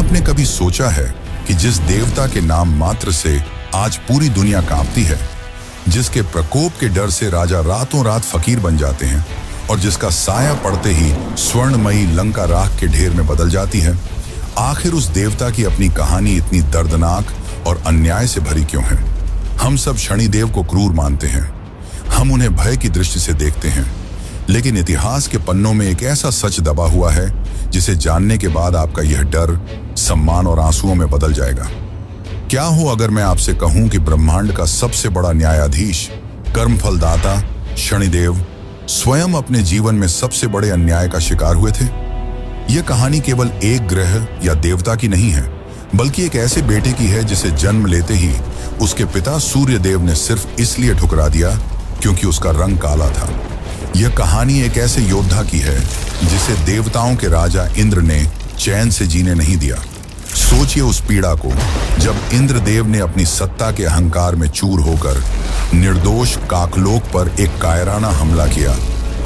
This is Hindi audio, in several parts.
आपने कभी सोचा है कि जिस देवता के नाम मात्र से आज पूरी दुनिया कांपती है, जिसके प्रकोप के डर से राजा रातों रात फकीर बन जाते हैं और जिसका साया पड़ते ही स्वर्णमयी लंका राख के ढेर में बदल जाती है, आखिर उस देवता की अपनी कहानी इतनी दर्दनाक और अन्याय से भरी क्यों है? हम सब शनिदेव को क्रूर मानते हैं, हम उन्हें भय की दृष्टि से देखते हैं, लेकिन इतिहास के पन्नों में एक ऐसा सच दबा हुआ है जिसे जानने के बाद आपका यह डर सम्मान और आंसुओं में बदल जाएगा। क्या हो अगर मैं आपसे कहूं कि ब्रह्मांड का सबसे बड़ा न्यायाधीश, कर्मफलदाता शनिदेव स्वयं अपने जीवन में सबसे बड़े अन्याय का शिकार हुए थे? यह कहानी केवल एक ग्रह या देवता की नहीं है, बल्कि एक ऐसे बेटे की है जिसे जन्म लेते ही उसके पिता सूर्यदेव ने सिर्फ इसलिए ठुकरा दिया क्योंकि उसका रंग काला था। यह कहानी एक ऐसे योद्धा की है जिसे देवताओं के राजा इंद्र ने चैन से जीने नहीं दिया। सोचिए उस पीड़ा को जब इंद्रदेव ने अपनी सत्ता के अहंकार में चूर होकर निर्दोष काकलोक पर एक कायराना हमला किया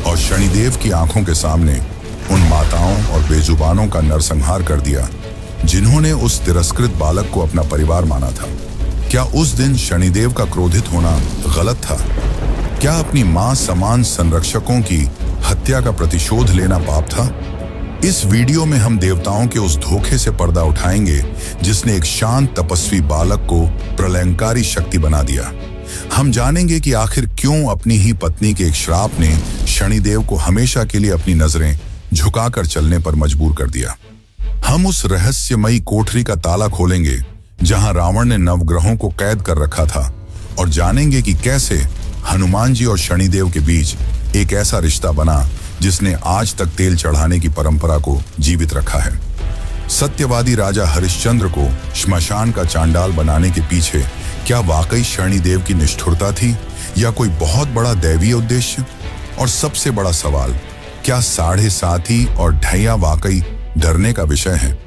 और शनिदेव की आंखों के सामने उन माताओं और बेजुबानों का नरसंहार कर दिया जिन्होंने उस तिरस्कृत बालक को अपना परिवार माना था। क्या उस दिन शनिदेव का क्रोधित होना गलत था? क्या अपनी मां समान संरक्षकों की हत्या का प्रतिशोध लेना पाप था? इस वीडियो में हम देवताओं के उस धोखे से पर्दा उठाएंगे जिसने एक शांत तपस्वी बालक को प्रलयंकारी शक्ति बना दिया। हम जानेंगे कि आखिर क्यों अपनी ही पत्नी के एक श्राप ने शनिदेव को हमेशा के लिए अपनी नजरें झुकाकर चलने पर मजबूर कर दिया। हम उस रहस्यमयी कोठरी का ताला खोलेंगे जहां रावण ने नवग्रहों को कैद कर रखा था और जानेंगे कि कैसे हनुमान जी और शनिदेव के बीच एक ऐसा रिश्ता बना जिसने आज तक तेल चढ़ाने की परंपरा को जीवित रखा है। सत्यवादी राजा हरिश्चंद्र को श्मशान का चांडाल बनाने के पीछे क्या वाकई शनिदेव की निष्ठुरता थी या कोई बहुत बड़ा दैवीय उद्देश्य? और सबसे बड़ा सवाल, क्या 7.5 और ढैया वाकई डरने का विषय है?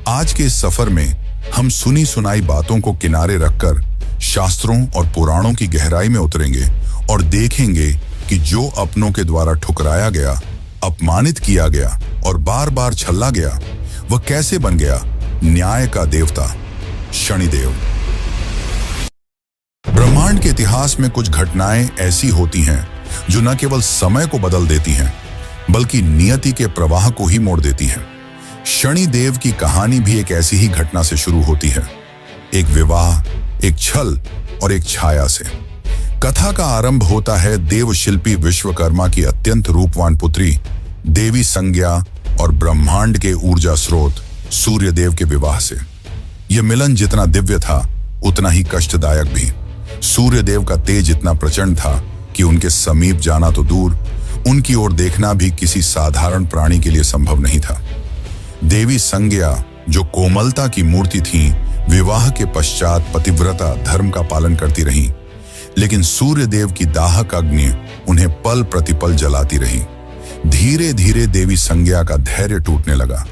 आज के इस सफर में हम सुनी सुनाई बातों को किनारे रखकर शास्त्रों और पुराणों की गहराई में उतरेंगे और देखेंगे कि जो अपनों के द्वारा ठुकराया गया, अपमानित किया गया और बार बार छल्ला गया, वह कैसे बन गया न्याय का देवता शनिदेव। ब्रह्मांड के इतिहास में कुछ घटनाएं ऐसी होती हैं जो न केवल समय को बदल देती हैं बल्कि नियति के प्रवाह को ही मोड़ देती हैं। शनिदेव की कहानी भी एक ऐसी ही घटना से शुरू होती है, एक विवाह, एक छल और एक छाया से। कथा का आरंभ होता है देवशिल्पी विश्वकर्मा की अत्यंत रूपवान पुत्री देवी संज्ञा और ब्रह्मांड के ऊर्जा स्रोत सूर्यदेव के विवाह से। यह मिलन जितना दिव्य था उतना ही कष्टदायक भी। सूर्यदेव का तेज इतना प्रचंड था कि उनके समीप जाना तो दूर, उनकी ओर देखना भी किसी साधारण प्राणी के लिए संभव नहीं था। देवी संज्ञा जो कोमलता की मूर्ति थी, विवाह के पश्चात पतिव्रता धर्म का पालन करती रही, लेकिन सूर्यदेव की दाहक अग्नि उन्हें पल प्रतिपल जलाती रही। धीरे धीरे देवी संज्ञा का धैर्य टूटने लगा।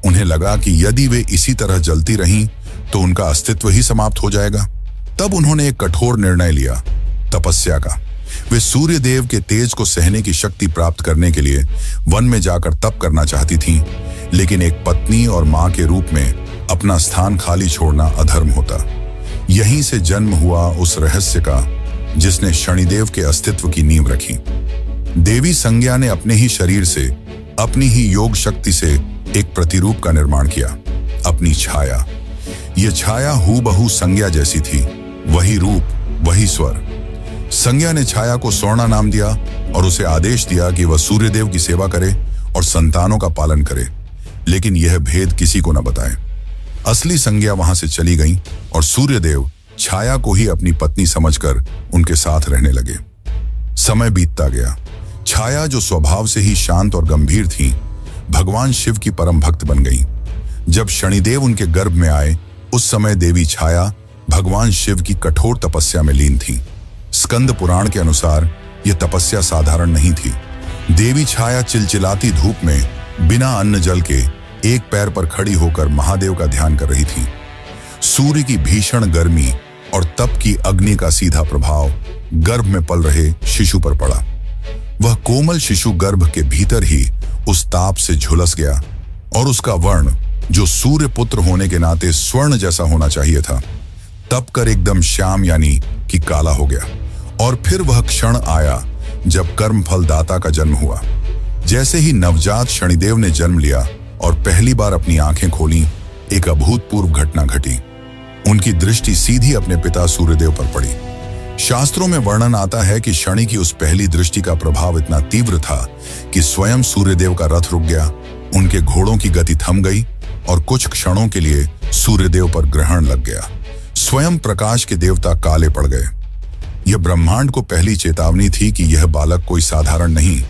उन्हें लगा कि यदि वे इसी तरह जलती रहीं तो उनका अस्तित्व ही समाप्त हो जाएगा। तब उन्होंने एक कठोर निर्णय लिया, तपस्या का। वे सूर्यदेव के तेज को सहने की शक्ति प्राप्त करने के लिए वन में जाकर तप करना चाहती थीं, लेकिन एक पत्नी और मां के रूप में अपना स्थान खाली छोड़ना अधर्म होता। यहीं से जन्म हुआ उस रहस्य का जिसने शनिदेव के अस्तित्व की नींव रखी। देवी संज्ञा ने अपने ही शरीर से, अपनी ही योग शक्ति से एक प्रतिरूप का निर्माण किया, अपनी छाया। यह छाया हूबहू संज्ञा जैसी थी, वही रूप, वही स्वर। संज्ञा ने छाया को स्वर्णा नाम दिया और उसे आदेश दिया कि वह सूर्यदेव की सेवा करे और संतानों का पालन करे, लेकिन यह भेद किसी को न बताए। असली संज्ञा वहां से चली गई और सूर्यदेव छाया को ही अपनी पत्नी समझकर उनके साथ रहने लगे। समय बीतता गया। छाया जो स्वभाव से ही शांत और गंभीर थी, भगवान शिव की परम भक्त बन गई। जब शनिदेव उनके गर्भ में आए, उस समय देवी छाया भगवान शिव की कठोर तपस्या में लीन थी। स्कंद पुराण के अनुसार यह तपस्या साधारण नहीं थी। देवी छाया चिलचिलाती धूप में बिना अन्न जल के एक पैर पर खड़ी होकर महादेव का ध्यान कर रही थी। सूर्य की भीषण गर्मी और तप की अग्नि का सीधा प्रभाव गर्भ में पल रहे शिशु पर पड़ा। वह कोमल शिशु गर्भ के भीतर ही उस ताप से झुलस गया और उसका वर्ण जो सूर्य पुत्र होने के नाते स्वर्ण जैसा होना चाहिए था, तप कर एकदम श्याम यानी कि काला हो गया। और फिर वह क्षण आया जब कर्मफल दाता का जन्म हुआ। जैसे ही नवजात शनिदेव ने जन्म लिया और पहली बार अपनी आंखें खोली, एक अभूतपूर्व घटना घटी। उनकी दृष्टि सीधी अपने पिता सूर्यदेव पर पड़ी। शास्त्रों में वर्णन आता है कि शनि की उस पहली दृष्टि का प्रभाव इतना तीव्र था कि स्वयं सूर्यदेव का रथ रुक गया, उनके घोड़ों की गति थम गई और कुछ क्षणों के लिए सूर्यदेव पर ग्रहण लग गया। स्वयं प्रकाश के देवता काले पड़ गए। यह ब्रह्मांड को पहली चेतावनी थी कि यह बालक कोई साधारण नहीं,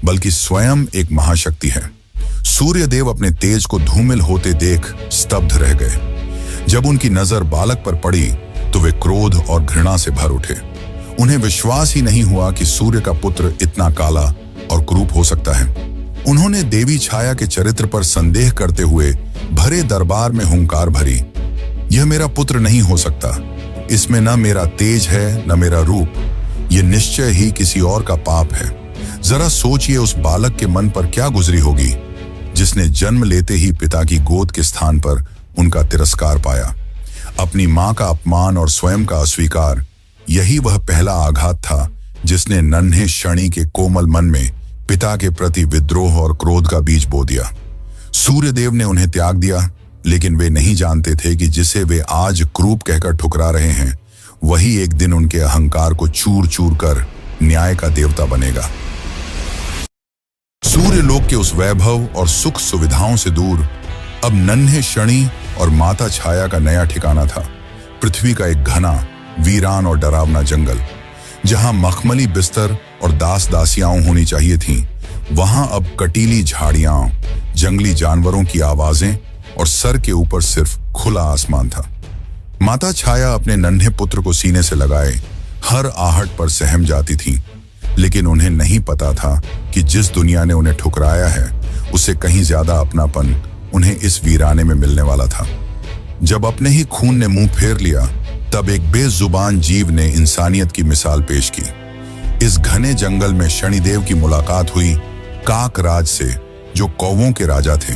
बल्कि स्वयं एक महाशक्ति है। सूर्यदेव अपने तेज को धूमिल होते देख स्तब्ध रह गए। जब उनकी नजर बालक पर पड़ी तो वे क्रोध और घृणा से भर उठे। उन्हें विश्वास ही नहीं हुआ कि सूर्य का पुत्र इतना काला और क्रूप हो सकता है। उन्होंने देवी छाया के चरित्र पर संदेह करते हुए भरे दरबार में हुंकार भरी, यह मेरा पुत्र नहीं हो सकता। इसमें न मेरा तेज है न मेरा रूप, यह निश्चय ही किसी और का पाप है। जरा सोचिए उस बालक के मन पर क्या गुजरी होगी जिसने जन्म लेते ही पिता की गोद के स्थान पर उनका तिरस्कार पाया। अपनी मां का अपमान और स्वयं का अस्वीकार, यही वह पहला आघात था जिसने नन्हे शनि के कोमल मन में पिता के प्रति विद्रोह और क्रोध का बीज बो दिया। सूर्यदेव ने उन्हें त्याग दिया, लेकिन वे नहीं जानते थे कि जिसे वे आज क्रूप कहकर ठुकरा रहे हैं, वही एक दिन उनके अहंकार को चूर चूर कर न्याय का देवता बनेगा। सूर्यलोक के उस वैभव और सुख सुविधाओं से दूर अब नन्हे शनि और माता छाया का नया ठिकाना था। पृथ्वी का एक घना, वीरान और डरावना जंगल, जहां मखमली बिस्तर और दास दासियां होनी चाहिए थीं, वहां अब कटीली झाड़ियां, जंगली जानवरों की आवाजें और सर के ऊपर सिर्फ खुला आसमान था। माता छाया अपने नन्हे पुत्र को सीने से लगाए हर आहट पर सहम जाती थी, लेकिन उन्हें नहीं पता था कि जिस दुनिया ने उन्हें ठुकराया है, उससे कहीं ज्यादा अपनापन उन्हें इस वीराने में मिलने वाला था। जब अपने ही खून ने मुंह फेर लिया, तब एक बेजुबान जीव ने इंसानियत की मिसाल पेश की। इस घने जंगल में शनिदेव की मुलाकात हुई काकराज से, जो कौवों के राजा थे।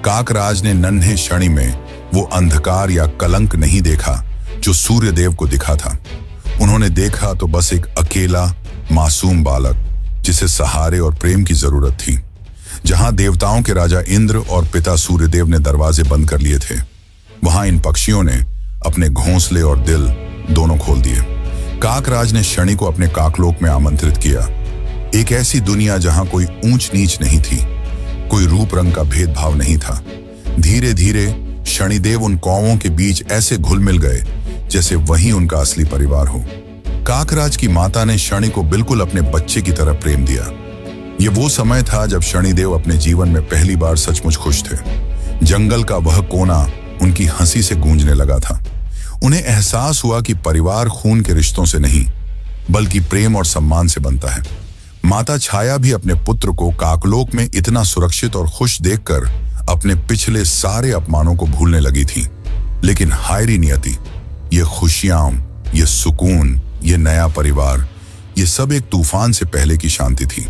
काकराज ने नन्हे शनि में वो अंधकार या कलंक नहीं देखा जो सूर्यदेव को दिखा था। उन्होंने देखा तो बस एक अकेला मासूम बालक, जिसे सहारे और प्रेम की जरूरत थी। जहां देवताओं के राजा इंद्र और पिता सूर्यदेव ने दरवाजे बंद कर लिए थे, वहां इन पक्षियों ने अपने घोंसले और दिल दोनों खोल दिए। काकराज ने शनि को अपने काकलोक में आमंत्रित किया, एक ऐसी दुनिया जहां कोई ऊंच नीच नहीं थी, कोई रूप रंग का भेदभाव नहीं था। धीरे धीरे शनिदेव उन कौवों के बीच ऐसे घुल मिल गए जैसे वही उनका असली परिवार हो। काकराज की माता ने शनि को बिल्कुल अपने बच्चे की तरह प्रेम दिया। ये वो समय था जब शनिदेव अपने जीवन में पहली बार सचमुच खुश थे। जंगल का वह कोना उनकी हंसी से गूंजने लगा था। उन्हें एहसास हुआ कि परिवार खून के रिश्तों से नहीं, बल्कि प्रेम और सम्मान से बनता है। माता छाया भी अपने पुत्र को काकलोक में इतना सुरक्षित और खुश देखकर अपने पिछले सारे अपमानों को भूलने लगी थी। लेकिन हायरी नियति, ये खुशियां, ये सुकून, ये नया परिवार, ये सब एक तूफान से पहले की शांति थी।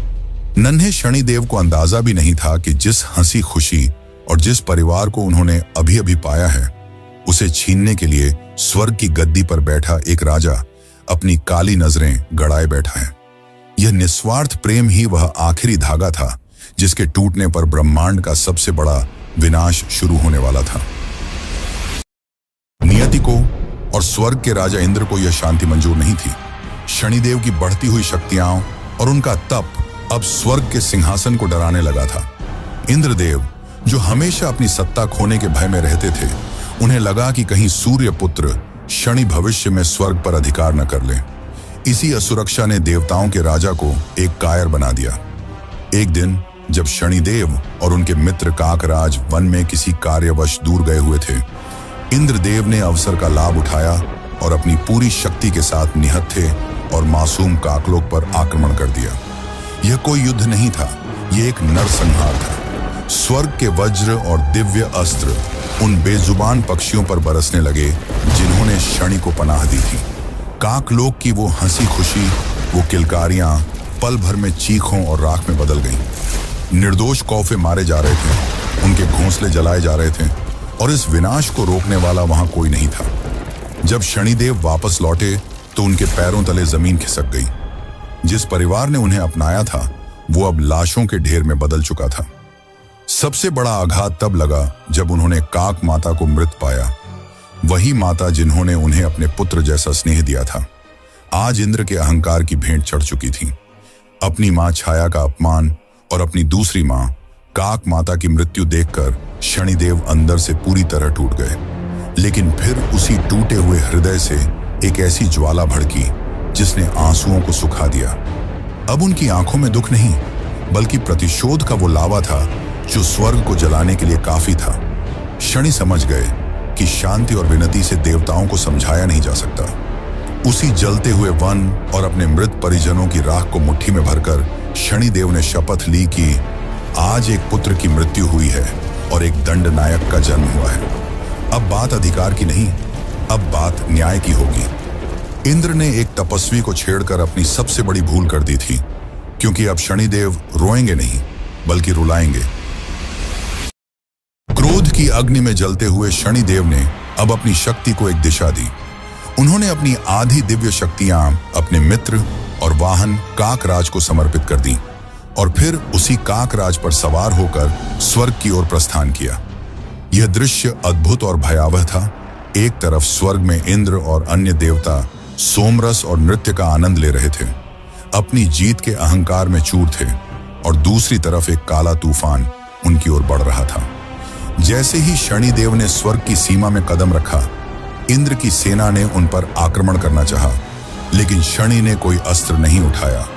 नन्हे शनिदेव को अंदाजा भी नहीं था कि जिस हंसी खुशी और जिस परिवार को उन्होंने अभी अभी पाया है, उसे छीनने के लिए स्वर्ग की गद्दी पर बैठा एक राजा अपनी काली नजरें गड़ाए बैठा है। यह निस्वार्थ प्रेम ही वह आखिरी धागा था जिसके टूटने पर ब्रह्मांड का सबसे बड़ा विनाश शुरू होने वाला था। नियति को और स्वर्ग के राजा इंद्र को यह शांति मंजूर नहीं थी। शनिदेव की बढ़ती हुई शक्तियां और उनका तप अब स्वर्ग के सिंहासन को डराने लगा था। इंद्रदेव, जो हमेशा अपनी सत्ता खोने के भय में रहते थे, उन्हें लगा कि कहीं सूर्य पुत्र शनि भविष्य में स्वर्ग पर अधिकार न कर ले। इसी असुरक्षा ने देवताओं के राजा को एक कायर बना दिया। एक दिन जब शनिदेव और उनके मित्र काकराज वन में किसी कार्यवश दूर गए हुए थे, इंद्रदेव ने अवसर का लाभ उठाया और अपनी पूरी शक्ति के साथ निहत्थे और मासूम काकलोक पर आक्रमण कर दिया। यह कोई युद्ध नहीं था, यह एक नरसंहार था। स्वर्ग के वज्र और दिव्य अस्त्र उन बेजुबान पक्षियों पर बरसने लगे जिन्होंने शनि को पनाह दी थी। काकलोक की वो हंसी खुशी, वो किलकारियां पल भर में चीखों और राख में बदल गईं। निर्दोष कौवे मारे जा रहे थे, उनके घोंसले जलाए जा रहे थे और इस विनाश को रोकने वाला वहां कोई नहीं था। जब शनिदेव वापस लौटे तो उनके पैरों तले जमीन खिसक गई। जिस परिवार ने उन्हें अपनाया था वो अब लाशों के ढेर में बदल चुका था। सबसे बड़ा आघात तब लगा जब उन्होंने काक माता को मृत पाया। वही माता जिन्होंने उन्हें अपने पुत्र जैसा स्नेह दिया था, आज इंद्र के अहंकार की भेंट चढ़ चुकी थी। अपनी मां छाया का अपमान और अपनी दूसरी मां काक माता की मृत्यु देखकर शनिदेव अंदर से पूरी तरह टूट गए। लेकिन फिर उसी टूटे हुए हृदय से एक ऐसी ज्वाला भड़की जिसने आंसुओं को सुखा दिया। अब उनकी आंखों में दुख नहीं बल्कि प्रतिशोध का वो लावा था जो स्वर्ग को जलाने के लिए काफी था। शनि समझ गए कि शांति और विनती से देवताओं को समझाया नहीं जा सकता। उसी जलते हुए वन और अपने मृत परिजनों की राख को मुट्ठी में भरकर शनिदेव ने शपथ ली कि आज एक पुत्र की मृत्यु हुई है और एक दंड नायक का जन्म हुआ है। अब बात अधिकार की नहीं, अब बात न्याय की होगी। इंद्र ने एक तपस्वी को छेड़कर अपनी सबसे बड़ी भूल कर दी थी, क्योंकि अब शनिदेव रोएंगे नहीं बल्कि रुलाएंगे। क्रोध की अग्नि में जलते हुए शनिदेव ने अब अपनी शक्ति को एक दिशा दी। उन्होंने अपनी आधी दिव्य शक्तियां अपने मित्र और वाहन काकराज को समर्पित कर दी और फिर उसी काकराज पर सवार होकर स्वर्ग की ओर प्रस्थान किया। यह दृश्य अद्भुत और भयावह था। एक तरफ स्वर्ग में इंद्र और अन्य देवता सोमरस और नृत्य का आनंद ले रहे थे, अपनी जीत के अहंकार में चूर थे, और दूसरी तरफ एक काला तूफान उनकी ओर बढ़ रहा था। जैसे ही शनिदेव ने स्वर्ग की सीमा में कदम रखा, इंद्र की सेना ने उन पर आक्रमण करना चाहा, लेकिन शनि ने कोई अस्त्र नहीं उठाया।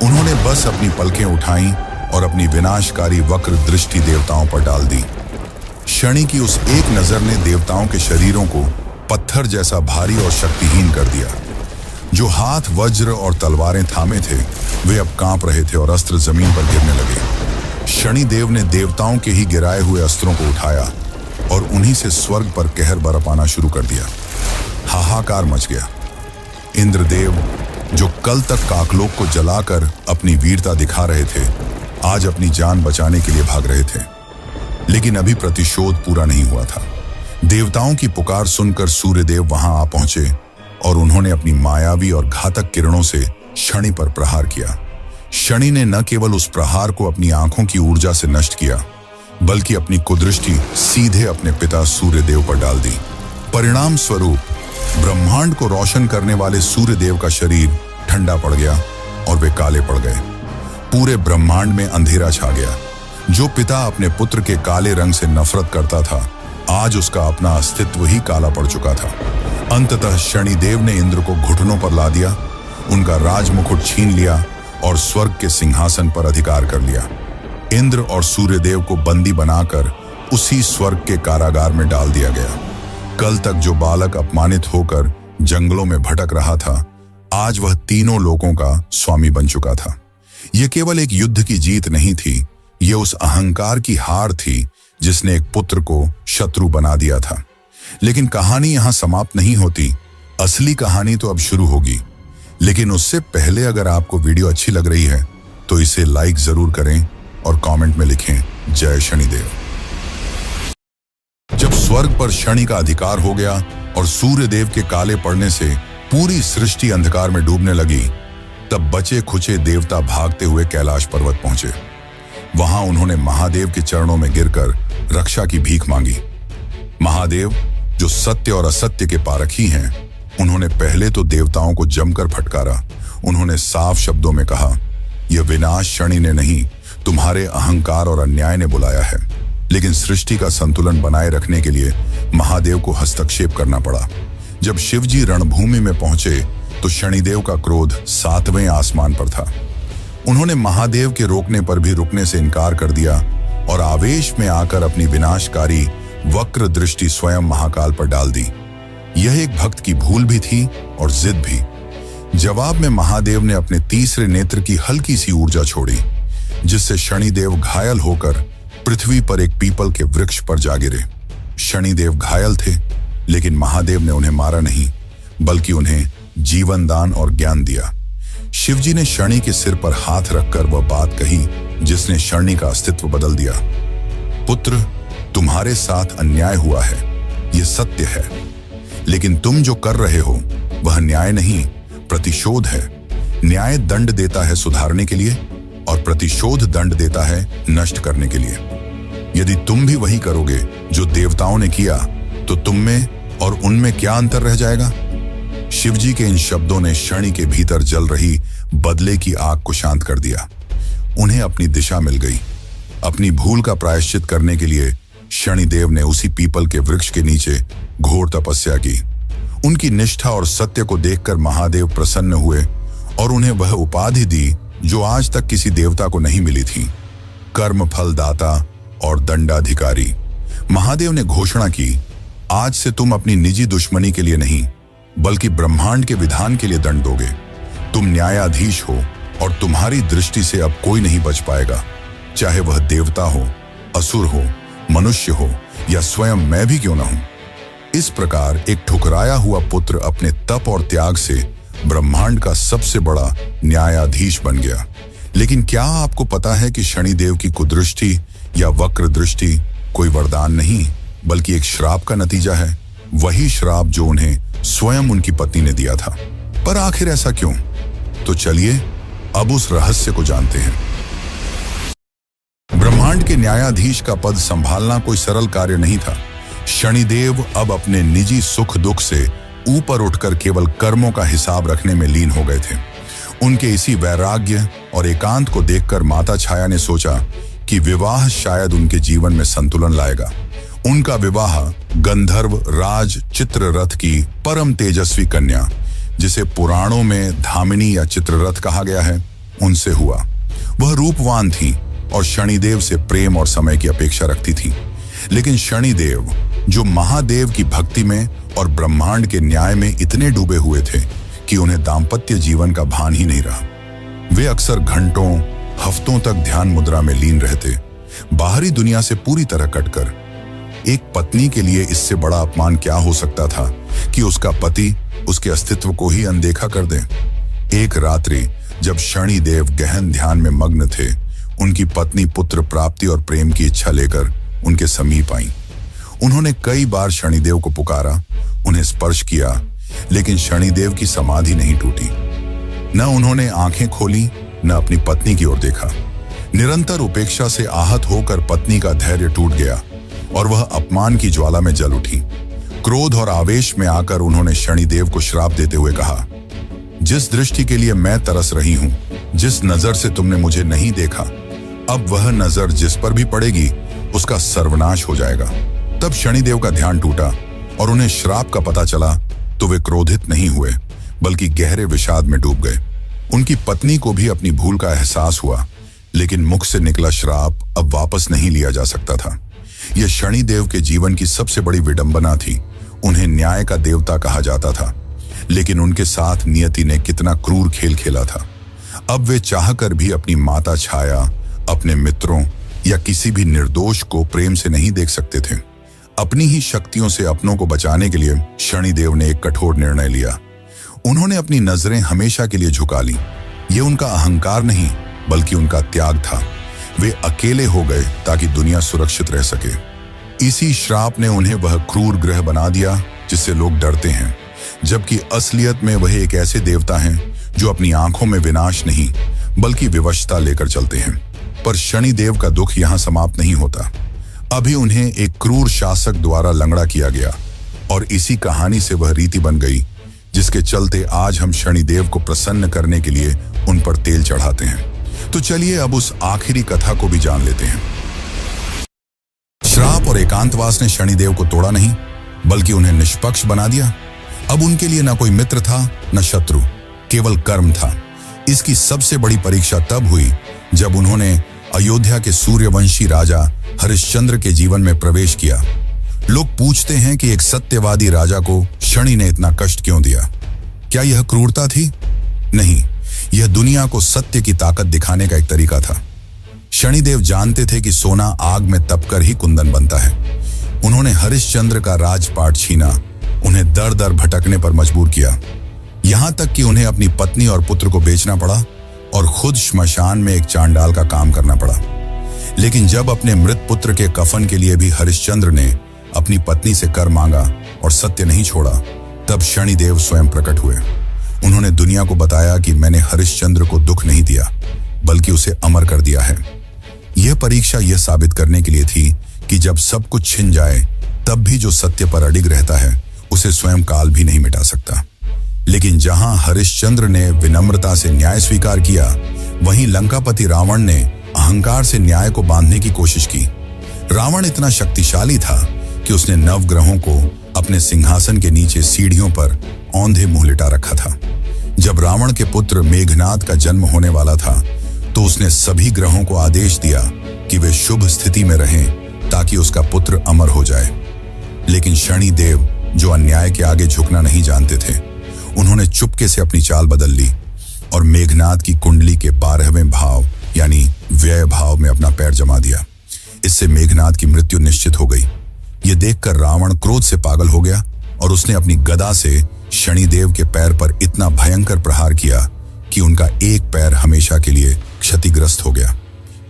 उन्होंने बस अपनी पलकें उठाईं और अपनी विनाशकारी वक्र दृष्टि देवताओं पर डाल दी। शनि की उस एक नजर ने देवताओं के शरीरों को पत्थर जैसा भारी और शक्तिहीन कर दिया। जो हाथ वज्र और तलवारें थामे थे वे अब कांप रहे थे और अस्त्र जमीन पर गिरने लगे। शनिदेव ने देवताओं के ही गिराए हुए अस्त्रों को उठाया और उन्हीं से स्वर्ग पर कहर बरपाना शुरू कर दिया। हाहाकार मच गया। इंद्रदेव, जो कल तक काकलोक को जलाकर अपनी वीरता दिखा रहे थे, आज अपनी जान बचाने के लिए भाग रहे थे। लेकिन अभी प्रतिशोध पूरा नहीं हुआ था। देवताओं की पुकार सुनकर सूर्यदेव वहां आ पहुंचे और उन्होंने अपनी मायावी और घातक किरणों से शनि पर प्रहार किया। शनि ने न केवल उस प्रहार को अपनी आंखों की ऊर्जा से नष्ट किया, बल्कि अपनी कुदृष्टि सीधे अपने पिता सूर्यदेव पर डाल दी। परिणाम स्वरूप ब्रह्मांड को रोशन करने वाले सूर्यदेव का शरीर ठंडा पड़ गया और वे काले पड़ गए। पूरे ब्रह्मांड में अंधेरा छा गया। जो पिता अपने पुत्र के काले रंग से नफरत करता था, आज उसका अपना अस्तित्व ही काला पड़ चुका था। अंततः शनिदेव ने इंद्र को घुटनों पर ला दिया, उनका राजमुकुट छीन लिया और स्वर्ग के सिंहासन पर अधिकार कर लिया। इंद्र और सूर्यदेव को बंदी बनाकर उसी स्वर्ग के कारागार में डाल दिया गया। कल तक जो बालक अपमानित होकर जंगलों में भटक रहा था, आज वह तीनों लोकों का स्वामी बन चुका था। यह केवल एक युद्ध की जीत नहीं थी, यह उस अहंकार की हार थी जिसने एक पुत्र को शत्रु बना दिया था। लेकिन कहानी यहां समाप्त नहीं होती। असली कहानी तो अब शुरू होगी। लेकिन उससे पहले अगर आपको वीडियो अच्छी लग रही है तो इसे लाइक जरूर करें और कमेंट में लिखें जय शनिदेव। जब स्वर्ग पर शनि का अधिकार हो गया और सूर्यदेव के काले पड़ने से पूरी सृष्टि अंधकार में डूबने लगी, तब बचे खुचे देवता भागते हुए कैलाश पर्वत पहुंचे। वहां उन्होंने महादेव के चरणों में गिरकर रक्षा की भीख मांगी। महादेव, जो सत्य और असत्य के पारखी हैं, उन्होंने पहले तो देवताओं को जमकर फटकारा। उन्होंने साफ शब्दों में कहा, यह विनाश शनि ने नहीं, तुम्हारे अहंकार और अन्याय ने बुलाया है। लेकिन सृष्टि का संतुलन बनाए रखने के लिए महादेव को हस्तक्षेप करना पड़ा। जब शिवजी रणभूमि में पहुंचे तो शनिदेव का क्रोध 7वें आसमान पर था। उन्होंने महादेव के रोकने पर भी रुकने से इनकार कर दिया और आवेश में आकर अपनी विनाशकारी वक्र दृष्टि स्वयं महाकाल पर डाल दी। यह एक भक्त की भूल भी थी और जिद भी। जवाब में महादेव ने अपने तीसरे नेत्र की हल्की सी ऊर्जा छोड़ी, जिससे शनिदेव घायल होकर पृथ्वी पर एक पीपल के वृक्ष पर जा गिरे। शनिदेव घायल थे, लेकिन महादेव ने उन्हें मारा नहीं, बल्कि उन्हें जीवन दान और ज्ञान दिया। शिवजी ने शनि के सिर पर हाथ रखकर वह बात कही जिसने शनि का अस्तित्व बदल दिया। पुत्र, तुम्हारे साथ अन्याय हुआ है, यह सत्य है, लेकिन तुम जो कर रहे हो वह न्याय नहीं, प्रतिशोध है। न्याय दंड देता है सुधारने के लिए और प्रतिशोध दंड देता है नष्ट करने के लिए। यदि तुम भी वही करोगे जो देवताओं ने किया, तो तुम में और उनमें क्या अंतर रह जाएगा? शिवजी के इन शब्दों ने शनि के भीतर जल रही बदले की आग को शांत कर दिया। उन्हें अपनी दिशा मिल गई। अपनी भूल का प्रायश्चित करने के लिए शनिदेव ने उसी पीपल के वृक्ष के नीचे घोर तपस्या की। उनकी निष्ठा और सत्य को देखकर महादेव प्रसन्न हुए और उन्हें वह उपाधि दी जो आज तक किसी देवता को नहीं मिली थी, कर्म फल दाता और दंडाधिकारी। महादेव ने घोषणा की, आज से तुम अपनी निजी दुश्मनी के लिए नहीं, बल्कि ब्रह्मांड के विधान के लिए दंड दोगे। तुम न्यायाधीश हो और तुम्हारी दृष्टि से अब कोई नहीं बच पाएगा, चाहे वह देवता हो, असुर हो, मनुष्य हो या स्वयं मैं भी क्यों ना हूं। इस प्रकार एक ठुकराया हुआ पुत्र अपने तप और त्याग से ब्रह्मांड का सबसे बड़ा न्यायाधीश बन गया। लेकिन क्या आपको पता है कि शनिदेव की कुदृष्टि या वक्र दृष्टि कोई वरदान नहीं, बल्कि एक श्राप का नतीजा है। वही श्राप जो उन्हें स्वयं उनकी पत्नी ने दिया था। पर आखिर ऐसा क्यों? तो चलिए अब उस रहस्य को जानते हैं। ब्रह्मांड के न्यायाधीश का पद संभालना कोई सरल कार्य नहीं था। शनिदेव अब अपने निजी सुख दुख से ऊपर उठकर केवल कर्मों का हिसाब रखने में लीन हो गए थे। उनके इसी वैराग्य और एकांत को देखकर माता छाया ने सोचा कि विवाह शायद उनके जीवन में संतुलन लाएगा। उनका विवाह गंधर्व राज चित्ररथ की परम तेजस्वी कन्या, जिसे पुराणों में धामिनी या चित्ररथ कहा गया है, उनसे हुआ। वह रूपवान थी और शनिदेव से प्रेम और समय की अपेक्षा रखती थी। लेकिन शनिदेव, जो महादेव की भक्ति में और ब्रह्मांड के न्याय में इतने डूबे हुए थे कि उन्हें दाम्पत्य जीवन का भान ही नहीं रहा। वे अक्सर घंटों हफ्तों तक ध्यान मुद्रा में लीन रहते, बाहरी दुनिया से पूरी तरह कटकर। एक पत्नी के लिए इससे बड़ा अपमान क्या हो सकता था कि उसका पति उसके अस्तित्व को ही अनदेखा कर दे। एक रात्रि जब शनिदेव गहन ध्यान में मग्न थे, उनकी पत्नी पुत्र प्राप्ति और प्रेम की इच्छा लेकर उनके समीप आई। उन्होंने कई बार शनिदेव को पुकारा, उन्हें स्पर्श किया, लेकिन शनिदेव की समाधि नहीं टूटी। न उन्होंने आंखें खोली, न अपनी पत्नी की ओर देखा। निरंतर उपेक्षा से आहत होकर पत्नी का धैर्य टूट गया और वह अपमान की ज्वाला में जल उठी। क्रोध और आवेश में आकर उन्होंने शनिदेव को श्राप देते हुए कहा, जिस दृष्टि के लिए मैं तरस रही हूं, जिस नजर से तुमने मुझे नहीं देखा, अब वह नजर जिस पर भी पड़ेगी उसका सर्वनाश हो जाएगा। तब शनिदेव का ध्यान टूटा और उन्हें श्राप का पता चला तो वे क्रोधित नहीं हुए, बल्कि गहरे विषाद में डूब गए। उनकी पत्नी को भी अपनी भूल का एहसास हुआ, लेकिन मुख से निकला श्राप अब वापस नहीं लिया जा सकता था। यह शनिदेव के जीवन की सबसे बड़ी विडंबना थी। उन्हें न्याय का देवता कहा जाता था, लेकिन उनके साथ नियति ने कितना क्रूर खेल खेला था। अब वे चाहकर भी अपनी माता छाया, अपने मित्रों या किसी भी निर्दोष को प्रेम से नहीं देख सकते थे। अपनी ही शक्तियों से अपनों को बचाने के लिए शनिदेव ने एक कठोर निर्णय लिया। उन्होंने अपनी नजरें हमेशा के लिए झुका ली। ये उनका अहंकार नहीं, बल्कि उनका त्याग था। वे अकेले हो गए ताकि दुनिया सुरक्षित रह सके। इसी श्राप ने उन्हें वह क्रूर ग्रह बना दिया जिससे लोग डरते हैं, जबकि असलियत में वह एक ऐसे देवता हैं जो अपनी आंखों में विनाश नहीं, बल्कि विवशता लेकर चलते हैं। पर शनिदेव का दुख यहाँ समाप्त नहीं होता। अभी उन्हें एक क्रूर शासक द्वारा लंगड़ा किया गया और इसी कहानी से वह रीति बन गई जिसके चलते आज हम शनिदेव को प्रसन्न करने के लिए उन पर तेल चढ़ाते हैं। तो चलिए अब उस आखिरी कथा को भी जान लेते हैं। श्राप और एकांतवास ने शनिदेव को तोड़ा नहीं, बल्कि उन्हें निष्पक्ष बना दिया। अब उनके लिए न कोई मित्र था न शत्रु, केवल कर्म था। इसकी सबसे बड़ी परीक्षा तब हुई जब उन्होंने अयोध्या के सूर्यवंशी राजा हरिश्चंद्र के जीवन में प्रवेश किया। लोग पूछते हैं कि एक सत्यवादी राजा को शनि ने इतना कष्ट क्यों दिया? क्या यह क्रूरता थी? नहीं, यह दुनिया को सत्य की ताकत दिखाने का एक तरीका था। शनिदेव जानते थे कि सोना आग में तपकर ही कुंदन बनता है। उन्होंने हरिश्चंद्र का राजपाट छीना, उन्हें दर दर भटकने पर मजबूर किया, यहां तक कि उन्हें अपनी पत्नी और पुत्र को बेचना पड़ा और खुद श्मशान में एक चांडाल का काम करना पड़ा। लेकिन जब अपने मृत पुत्र के कफन के लिए भी हरिश्चंद्र ने अपनी पत्नी से कर मांगा और सत्य नहीं छोड़ा, तब शनिदेव स्वयं प्रकट हुए। उन्होंने दुनिया को बताया कि मैंने हरिश्चंद्र को दुख नहीं दिया, बल्कि उसे अमर कर दिया है। यह परीक्षा यह साबित करने के लिए थी कि जब सब कुछ छिन जाए, तब भी जो सत्य पर अडिग रहता है उसे स्वयं काल भी नहीं मिटा सकता। लेकिन जहां हरिश्चंद्र ने विनम्रता से न्याय स्वीकार किया, वहीं लंकापति रावण ने अहंकार से न्याय को बांधने की कोशिश की। रावण इतना शक्तिशाली था कि उसने नवग्रहों को अपने सिंहासन के नीचे सीढ़ियों पर औंधे मुंह लिटा रखा था। जब रावण के पुत्र मेघनाद का जन्म होने वाला था, तो उसने सभी ग्रहों को आदेश दिया कि वे शुभ स्थिति में रहें ताकि उसका पुत्र अमर हो जाए। लेकिन शनिदेव, जो अन्याय के आगे झुकना नहीं जानते थे, उन्होंने चुपके से अपनी चाल बदल ली और मेघनाद की कुंडली के 12वें भाव यानी व्यय भाव में अपना पैर जमा दिया। इससे मेघनाद की मृत्यु निश्चित हो गई। यह देखकर रावण क्रोध से पागल हो गया और उसने अपनी गदा से शनिदेव के पैर पर इतना भयंकर प्रहार किया कि उनका एक पैर हमेशा के लिए क्षतिग्रस्त हो गया।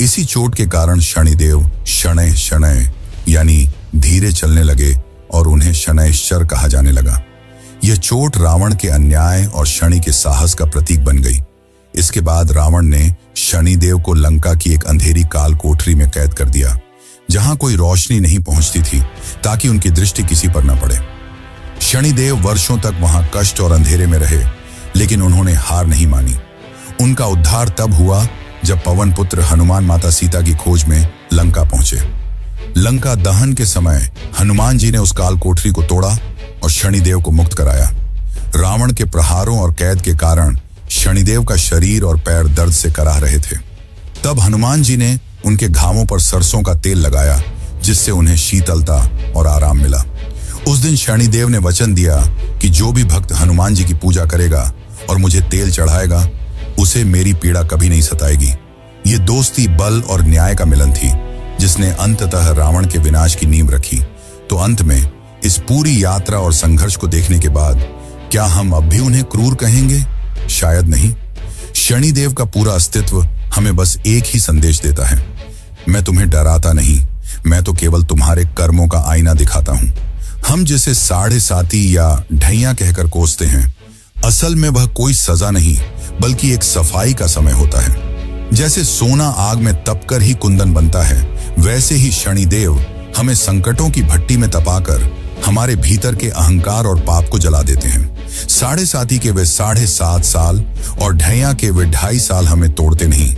इसी चोट के कारण शनिदेव शनय शनय यानी धीरे चलने लगे और उन्हें शनैश्चर कहा जाने लगा। यह चोट रावण के अन्याय और शनि के साहस का प्रतीक बन गई। इसके बाद रावण ने शनिदेव को लंका की एक अंधेरी काल कोठरी में कैद कर दिया, जहां कोई रोशनी नहीं पहुंचती थी, ताकि उनकी दृष्टि किसी पर न पड़े। शनिदेव वर्षों तक वहां कष्ट और अंधेरे में रहे, लेकिन उन्होंने हार नहीं मानी। उनका उद्धार तब हुआ जब पवन पुत्र हनुमान माता सीता की खोज में लंका पहुंचे। लंका दहन के समय हनुमान जी ने उस काल कोठरी को तोड़ा और शनिदेव को मुक्त कराया। रावण के प्रहारों और कैद के कारण शनिदेव का शरीर और पैर दर्द से कराह रहे थे। तब हनुमान जी ने उनके घावों पर सरसों का तेल लगाया, जिससे उन्हें शीतलता और आराम मिला। उस दिन शनिदेव ने वचन दिया कि जो भी भक्त हनुमान जी की पूजा करेगा और मुझे तेल चढ़ाएगा, उसे मेरी पीड़ा कभी नहीं सताएगी। ये दोस्ती बल और न्याय का मिलन थी, जिसने अंततः रावण के विनाश की नींव रखी। तो अंत में इस पूरी यात्रा और संघर्ष को देखने के बाद क्या हम अब भी उन्हें क्रूर कहेंगे? शायद नहीं। शनिदेव का पूरा अस्तित्व हमें बस एक ही संदेश देता है, मैं तुम्हें डराता नहीं, मैं तो केवल तुम्हारे कर्मों का आईना दिखाता हूं। हम जिसे साढ़े साती या ढैया कहकर कोसते हैं, असल में वह कोई सजा नहीं, बल्कि एक सफाई का समय होता है। जैसे सोना आग में तपकर ही कुंदन बनता है, वैसे ही शनिदेव हमें संकटों की भट्टी में तपाकर हमारे भीतर के अहंकार और पाप को जला देते हैं। साढ़े साती के वे 7.5 साल और ढैया के वे 2.5 साल हमें तोड़ते नहीं,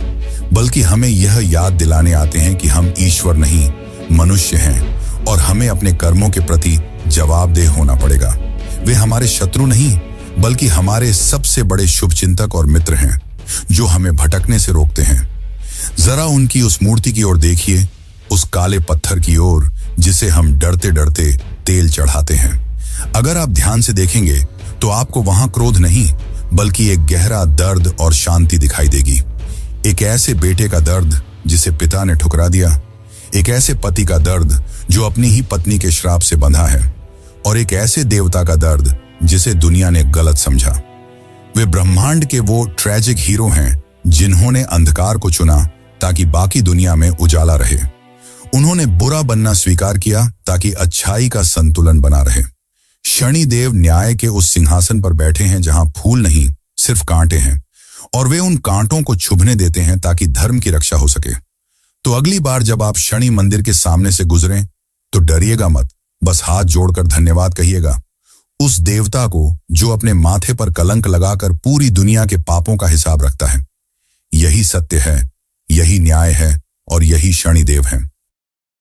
बल्कि हमें यह याद दिलाने आते हैं कि हम ईश्वर नहीं, मनुष्य हैं और हमें अपने कर्मों के प्रति जवाबदेह होना पड़ेगा। वे हमारे शत्रु नहीं, बल्कि हमारे सबसे बड़े शुभचिंतक और मित्र हैं, जो हमें भटकने से रोकते हैं। जरा उनकी उस मूर्ति की ओर देखिए, उस काले पत्थर की ओर जिसे हम डरते डरते तेल चढ़ाते हैं। अगर आप ध्यान से देखेंगे तो आपको वहां क्रोध नहीं, बल्कि एक गहरा दर्द और शांति दिखाई देगी। एक ऐसे बेटे का दर्द जिसे पिता ने ठुकरा दिया, एक ऐसे पति का दर्द जो अपनी ही पत्नी के श्राप से बंधा है, और एक ऐसे देवता का दर्द जिसे दुनिया ने गलत समझा। वे ब्रह्मांड के वो ट्रेजिक हीरो हैं जिन्होंने अंधकार को चुना ताकि बाकी दुनिया में उजाला रहे। उन्होंने बुरा बनना स्वीकार किया ताकि अच्छाई का संतुलन बना रहे। शनिदेव न्याय के उस सिंहासन पर बैठे हैं जहां फूल नहीं, सिर्फ कांटे हैं, और वे उन कांटों को चुभने देते हैं ताकि धर्म की रक्षा हो सके। तो अगली बार जब आप शनि मंदिर के सामने से गुजरें तो डरिएगा मत, बस हाथ जोड़कर धन्यवाद कहिएगा उस देवता को जो अपने माथे पर कलंक लगाकर पूरी दुनिया के पापों का हिसाब रखता है। यही सत्य है, यही न्याय है और यही शनिदेव है।